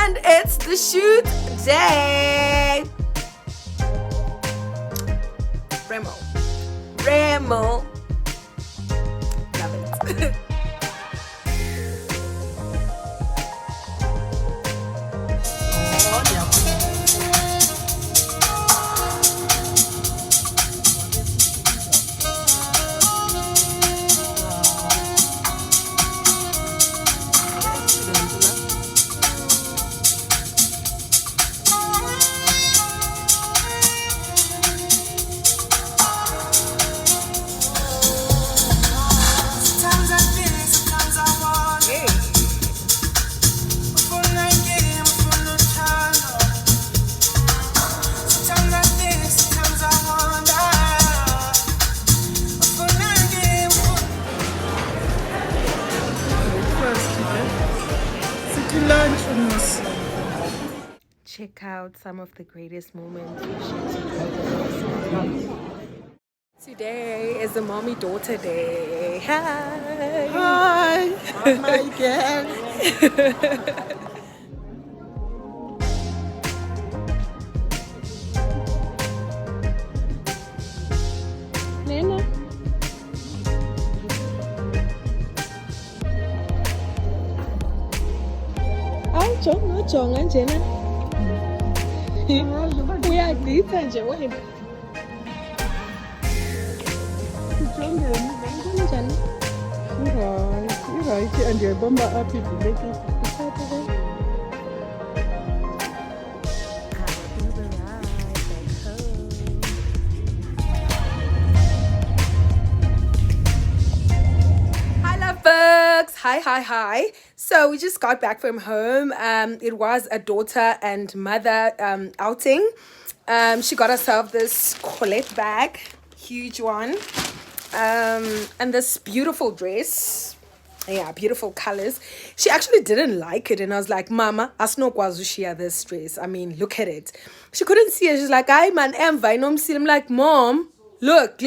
And it's the shoot day. Remo. Love it. Check out some of the greatest moments we shared together. Today is the mommy-daughter day. Hi! Hi! Mama again! Nena? Ay, jonga njena. Uyagqitha nje wena. Njani? Right, and your bomber up if you make it. Hi. So we just got back from home. It was a daughter and mother outing. She got herself this Colette bag, huge one, and this beautiful dress. Yeah, beautiful colors. She actually didn't like it, and I was like, Mama, asnokwazushia this dress. I mean, look at it. She couldn't see it. She's like, I man, I'm like, Mom, look.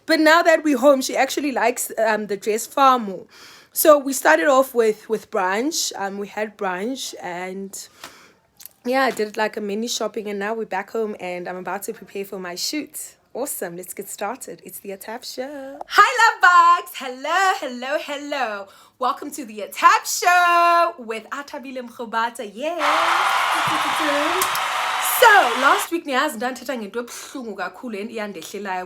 But now that we're home, she actually likes the dress far more. So we started off with brunch. We had brunch, and yeah, I did like a mini shopping, and now we're back home, and I'm about to prepare for my shoot. Awesome, let's get started. It's the Atab Show. Hi, love bugs. Hello. Welcome to the Atab Show with Athabile Mrubata. Yes. So last week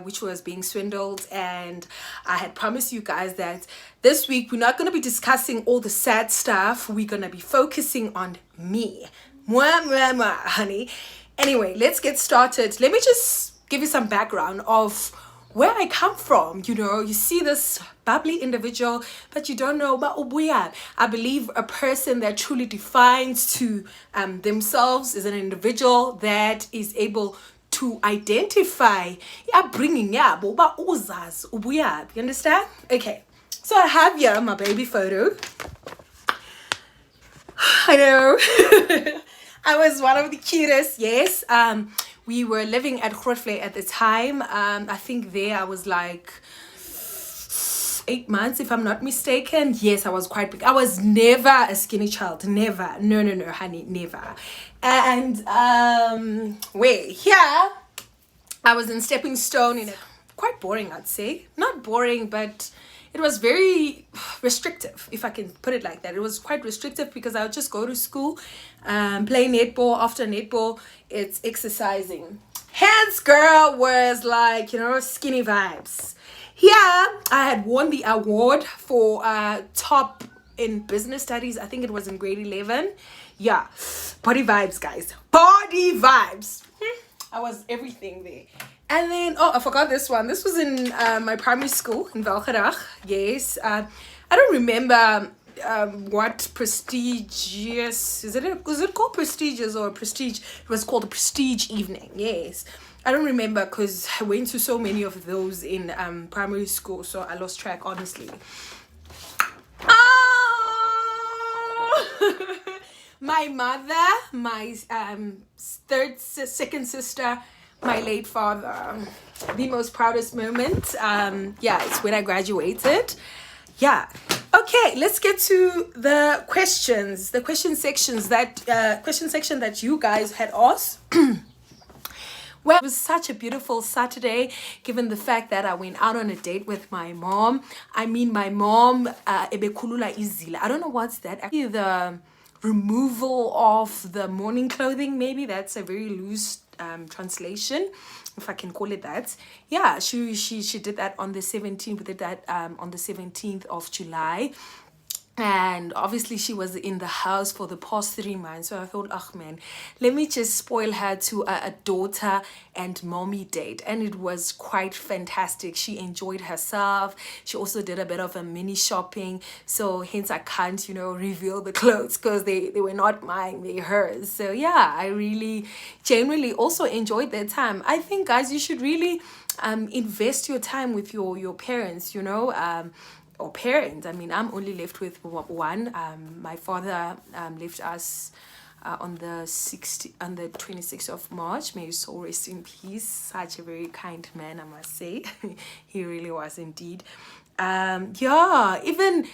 which was being swindled, and I had promised you guys that this week we're not going to be discussing all the sad stuff. We're going to be focusing on me. Mwah, honey. Anyway, let's get started. Let me just give you some background of where I come from. You know, you see this bubbly individual, but you don't know about Ubuya. I believe a person that truly defines to themselves is an individual that is able to identify bringing Ubuya. You understand? Okay, so I have here my baby photo. I know. I was one of the cutest, yes. We were living at Grootvlei at the time. I think there I was like 8 months, if I'm not mistaken. Yes, I was quite big. I was never a skinny child. Never. No, honey, never. And here I was in Stepping Stone in quite boring, I'd say. Not boring, but it was very restrictive, if I can put it like that. It was quite restrictive because I would just go to school, play netball. After netball, it's exercising. Hands girl was like, skinny vibes. Here, I had won the award for top in business studies. I think it was in grade 11. Yeah, body vibes, guys. Body vibes. I was everything there. And then, I forgot this one. This was in my primary school in Velgerach. Yes. I don't remember what prestigious, is it called prestigious or prestige? It was called a prestige evening. Yes. I don't remember because I went to so many of those in primary school. So I lost track, honestly. Oh! My mother, my second sister, my late father. The most proudest moment, it's when I graduated. Yeah. Okay, let's get to the questions, the question section that you guys had asked. Well, it was such a beautiful Saturday, given the fact that I went out on a date with my mom. I mean, my mom, ebekulula izila. I don't know what's that. Actually, the removal of the mourning clothing, maybe that's a very loose translation, if I can call it that. Yeah, she did that on the 17th. We did that on the 17th of July. And obviously she was in the house for the past 3 months. So I thought, oh man, let me just spoil her to a daughter and mommy date. And it was quite fantastic. She enjoyed herself. She also did a bit of a mini shopping. So hence I can't, reveal the clothes because they were not mine, they hers. So yeah, I really genuinely also enjoyed that time. I think, guys, you should really invest your time with your parents, or parents. I mean, I'm only left with one. My father left us on the 26th of March. May his soul rest in peace. Such a very kind man, I must say. He really was indeed. Yeah, even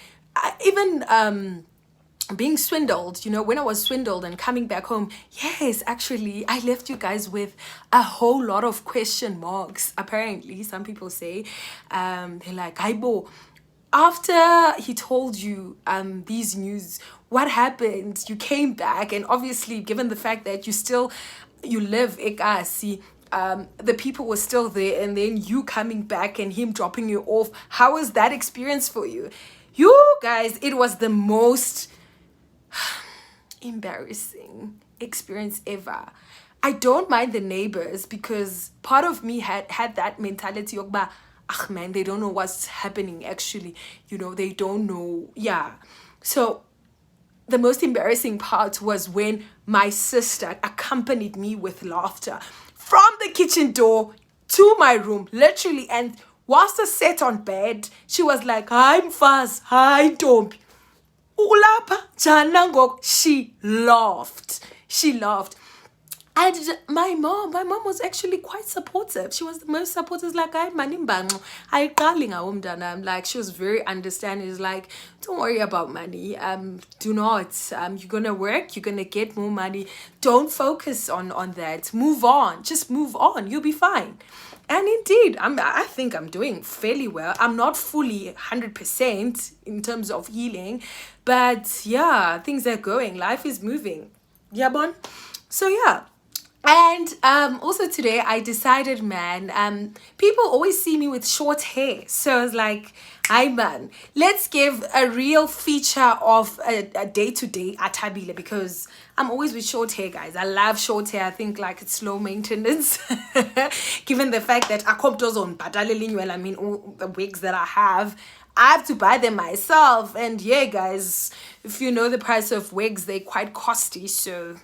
being swindled, when I was swindled and coming back home, yes, actually I left you guys with a whole lot of question marks. Apparently some people say they're like, Aibo, after he told you these news, what happened? You came back, and obviously given the fact that you live Ekasi, the people were still there, and then you coming back and him dropping you off, how was that experience for you? You guys, it was the most embarrassing experience ever. I don't mind the neighbors because part of me had that mentality of, ah man, they don't know what's happening actually. They don't know. Yeah. So the most embarrassing part was when my sister accompanied me with laughter from the kitchen door to my room, literally. And whilst I sat on bed, she was like, "Hi, Mfaz. Hi, Dombi. Ulapa janangok." She laughed. And my mom was actually quite supportive. She was the most supportive. Like, I'm like, she was very understanding. It's like, don't worry about money. Do not. You're gonna work. You're gonna get more money. Don't focus on that. Move on. Just move on. You'll be fine. And indeed, I think I'm doing fairly well. I'm not fully 100% in terms of healing, but yeah, things are going. Life is moving. Yeah, bon. So yeah. And also today I decided, man, people always see me with short hair. So I was like, hi man, let's give a real feature of a day-to-day Athabile, because I'm always with short hair, guys. I love short hair. I think like it's low maintenance. Given the fact that I mean, all the wigs that I have to buy them myself. And yeah, guys, if you know the price of wigs, they're quite costly. So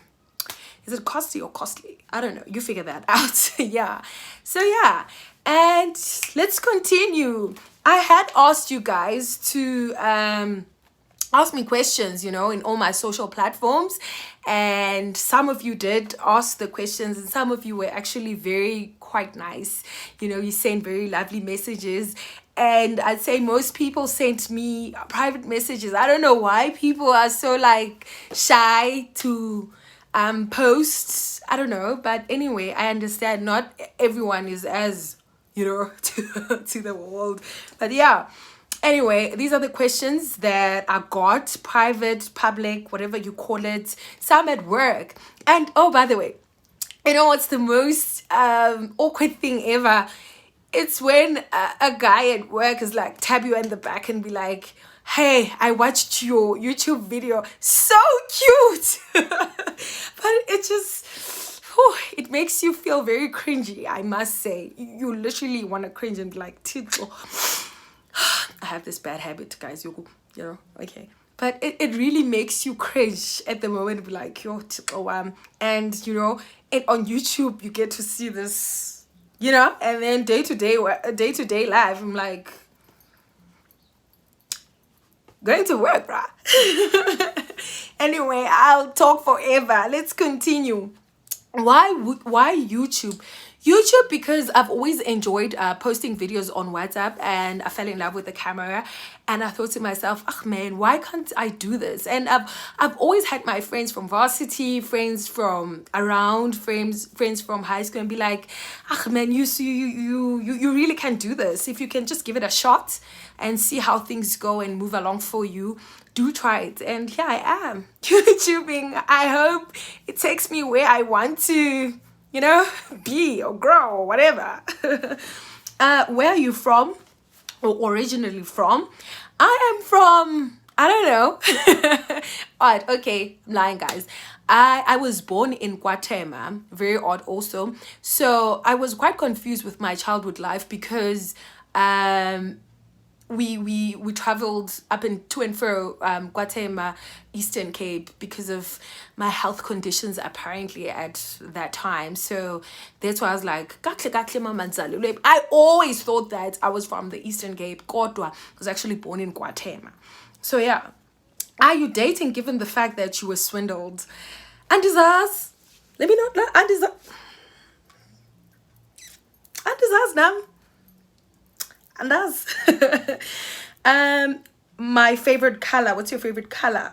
is it costly or costly? I don't know. You figure that out. Yeah. So yeah. And let's continue. I had asked you guys to ask me questions, in all my social platforms. And some of you did ask the questions, and some of you were actually quite nice. You sent very lovely messages. And I'd say most people sent me private messages. I don't know why people are so like shy to posts. I don't know, but anyway, I understand not everyone is as to the world, but yeah. Anyway, these are the questions that I got, private, public, whatever you call it, some at work. And oh, by the way, what's the most awkward thing ever? It's when a guy at work is like tap you in the back and be like, hey, I watched your YouTube video. So cute. But it just, it makes you feel very cringy, I must say. You literally want to cringe and be like, Tito. I have this bad habit, guys. Okay. But it really makes you cringe at the moment. Be like, yo, and on YouTube, you get to see this, and then day to day life, I'm like, going to work, bruh. Anyway, I'll talk forever. Let's continue. Why YouTube? YouTube, because I've always enjoyed posting videos on WhatsApp, and I fell in love with the camera, and I thought to myself, oh man, why can't I do this? And I've always had my friends from varsity, friends from around, friends from high school, and be like, oh man, you really can do this. If you can just give it a shot and see how things go and move along for you, do try it. And here I am, YouTubing. I hope it takes me where I want to, be or grow or whatever. Where are you from, or originally from? I am from, I don't know. Odd. Okay, I'm lying, guys. I was born in Guatemala. Very odd also. So I was quite confused with my childhood life, because we traveled up and to and fro Guatemala, Eastern Cape, because of my health conditions apparently at that time. So that's why I was like, "Kakle, kakle, mama nzalelwe." I always thought that I was from the Eastern Cape. Kodwa, I was actually born in Guatemala. So yeah, are you dating given the fact that you were swindled? And us, let me not lie, and us now. And that's my favorite color. What's your favorite color?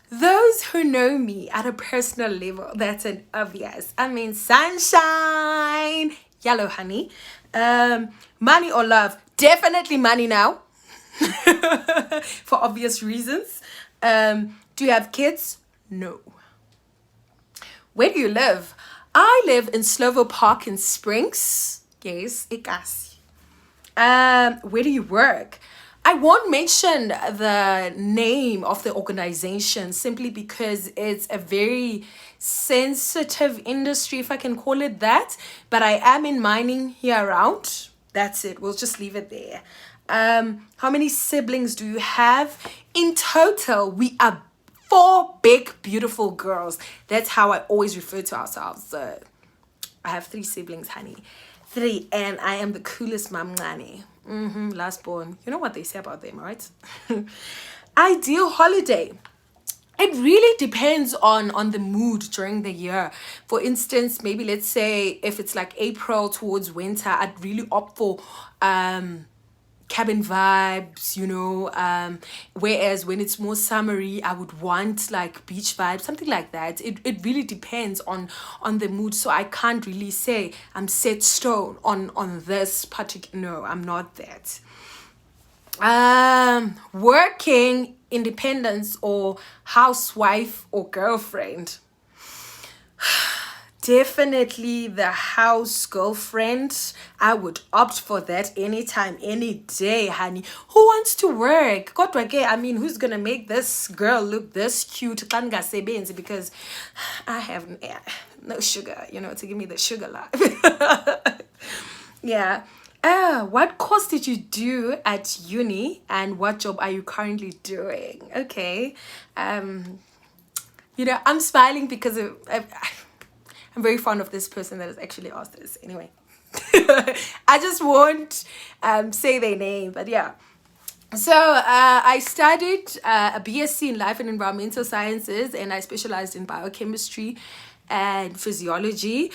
Those who know me at a personal level, that's an obvious. I mean, sunshine, yellow, honey. Money or love? Definitely money now, for obvious reasons. Do you have kids? No. Where do you live? I live in Slovo Park in Springs. Yes, Ikasi. Where do you work? I won't mention the name of the organization, simply because it's a very sensitive industry, if I can call it that. But I am in mining here around. That's it. We'll just leave it there. How many siblings do you have? In total, we are 4 big, beautiful girls. That's how I always refer to ourselves. I have 3 siblings, honey. 3, and I am the coolest mamncane. Last born. You know what they say about them, right? Ideal holiday. It really depends on the mood during the year. For instance, maybe let's say if it's like April towards winter, I'd really opt for cabin vibes, whereas when it's more summery, I would want like beach vibes, something like that. It really depends on the mood, so I can't really say I'm set stone on this particular. No, I'm not that. Working, independence, or housewife or girlfriend? Definitely the house girlfriend. I would opt for that anytime, any day, honey. Who wants to work? I mean, who's gonna make this girl look this cute? Because I have no sugar, to give me the sugar life. Yeah. What course did you do at uni, and what job are you currently doing? Okay. I'm smiling because I'm very fond of this person that has actually asked this. Anyway, I just won't say their name, but yeah. So I studied a BSc in Life and Environmental Sciences, and I specialized in biochemistry and physiology.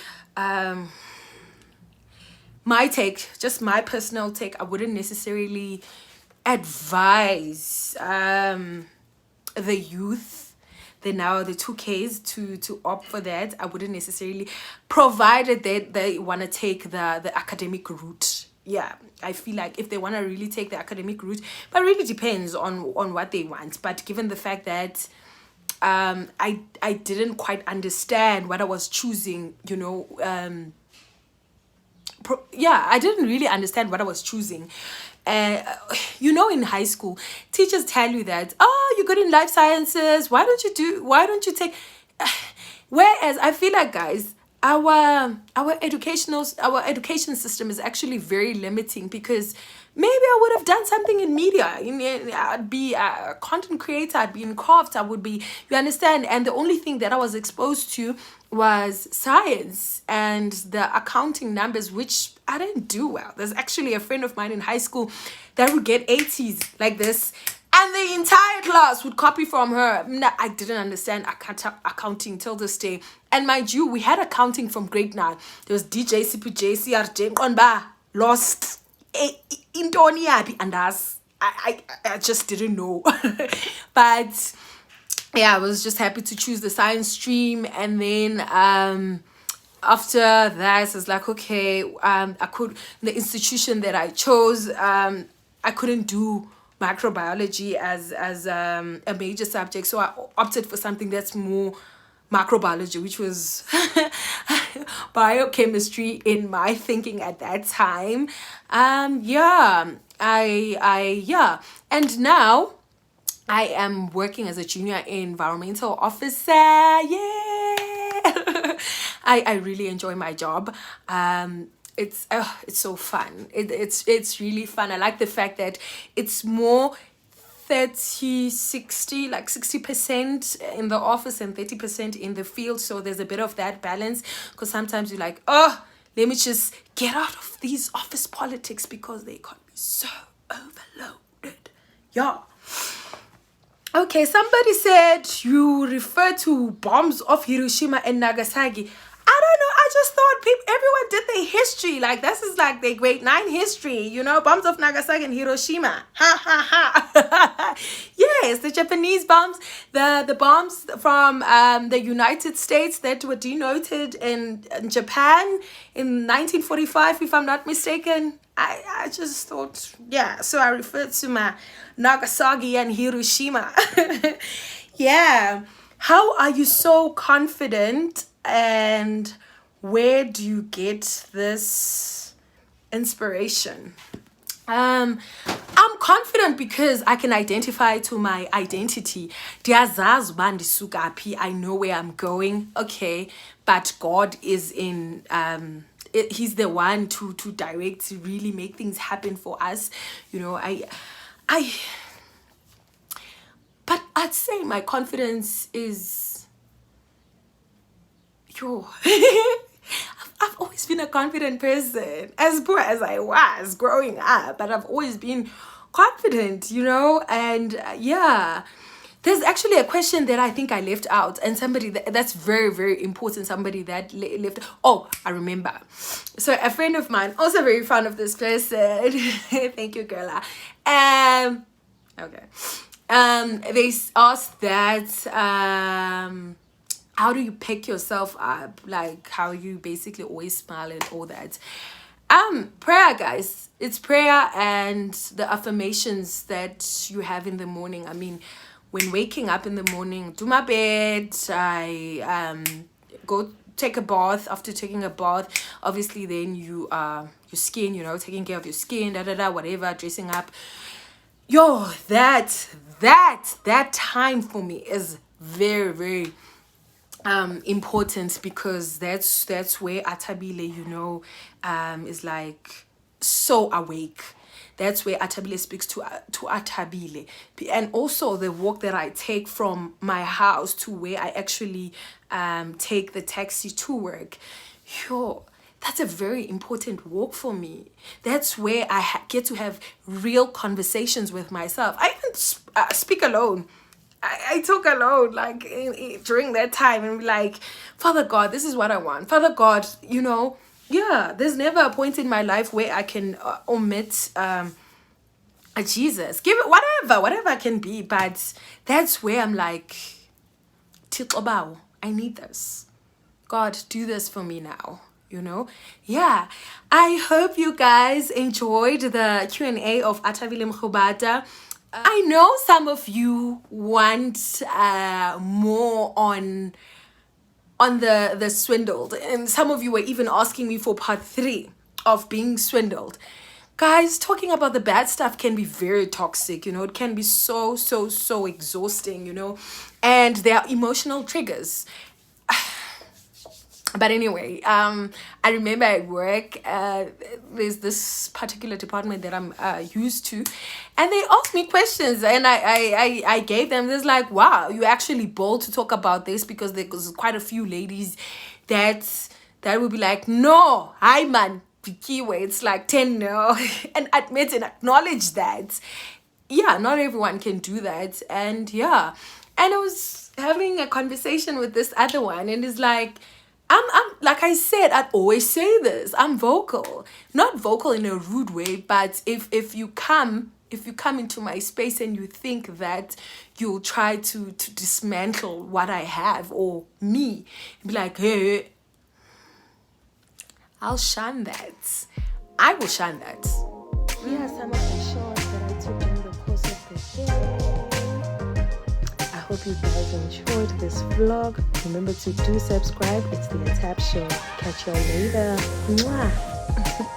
My take, just my personal take, I wouldn't necessarily advise the youth, the 2Ks to opt for that. I wouldn't necessarily, provided that they want to take the academic route. Yeah, I feel like if they want to really take the academic route, but it really depends on what they want. But given the fact that I didn't quite understand what I was choosing, I didn't really understand what I was choosing. In high school, teachers tell you that, oh, you're good in life sciences, why don't you take whereas I feel like, guys, our education system is actually very limiting, because maybe I would have done something in media. I'd be a content creator, I'd be in crafts, I would be, you understand? And the only thing that I was exposed to was science and the accounting numbers, which I didn't do well. There's actually a friend of mine in high school that would get 80s like this. And the entire class would copy from her. I didn't understand accounting till this day. And mind you, we had accounting from grade 9. There was DJ, CPJ, CRJ, Konba, Lost, Intoni Yapi, and us. I just didn't know. But yeah, I was just happy to choose the science stream. And then after that, I was like, okay, the institution that I chose, I couldn't do microbiology as a major subject, so I opted for something that's more macrobiology, which was biochemistry in my thinking at that time. And now I am working as a junior environmental officer. Yeah. I really enjoy my job. It's so fun. It's really fun. I like the fact that it's more 30-60, like 60% in the office and 30% in the field. So there's a bit of that balance, because sometimes you're like, oh, let me just get out of these office politics because they got me so overloaded. Yeah. Okay, somebody said you refer to bombs of Hiroshima and Nagasaki. I don't know. I just thought everyone did their history. Like, this is like their grade 9 history, you know, bombs of Nagasaki and Hiroshima. Ha ha ha. Yes, the Japanese bombs, the bombs from the United States that were denoted in Japan in 1945, if I'm not mistaken. I just thought, yeah. So I referred to my Nagasaki and Hiroshima. Yeah. How are you so confident? And where do you get this inspiration? I'm confident because I can identify to my identity. I know where I'm going. Okay, but God is in he's the one to direct, to really make things happen for us. You know, but I'd say my confidence is, I've always been a confident person, as poor as I was growing up, but I've always been confident, you know. And yeah, there's actually a question that I think I left out, and somebody that's very, very important, somebody that left. Oh, I remember. So a friend of mine, also very fond of this person. Thank you, girl. Okay. They asked that how do you pick yourself up? Like, how you basically always smile and all that. Prayer, guys. It's prayer and the affirmations that you have in the morning. I mean, when waking up in the morning, do my bed. I go take a bath. After taking a bath, obviously then you your skin, you know, taking care of your skin, whatever, dressing up. Yo, that time for me is very, very important, because that's where Athabile, you know, is like so awake. That's where Athabile speaks to Athabile. And also the walk that I take from my house to where I actually take the taxi to work. Yo, that's a very important walk for me. That's where I get to have real conversations with myself. I even speak alone. I talk alone, like during that time, and be like, Father God, this is what I want. Father God, you know, yeah, there's never a point in my life where I can omit a Jesus. Give it whatever it can be. But that's where I'm like, Titobaw, I need this. God, do this for me now. You know, yeah. I hope you guys enjoyed the Q&A of Athabile Mrubata. I know some of you want more on the swindled, and some of you were even asking me for part 3 of being swindled. Guys, talking about the bad stuff can be very toxic, you know. It can be so exhausting, you know, and there are emotional triggers. But anyway, I remember at work, there's this particular department that I'm used to, and they asked me questions, and I gave them this, like, wow, you're actually bold to talk about this, because there's quite a few ladies that would be like, no, hi man, Pikiwe, it's like 10 no, and admit and acknowledge that. yeah, not everyone can do that. And yeah, and I was having a conversation with this other one, and it's like, I'm like I said, I always say this, I'm vocal, not vocal in a rude way, but if you come into my space and you think that you'll try to dismantle what I have or me, be like, hey, I'll shun that. I will shun that. Here are some of the shots that I took during the course of the day. I hope you guys enjoyed this vlog. Remember to do subscribe. It's the Athabile Show. Catch y'all later. Mwah.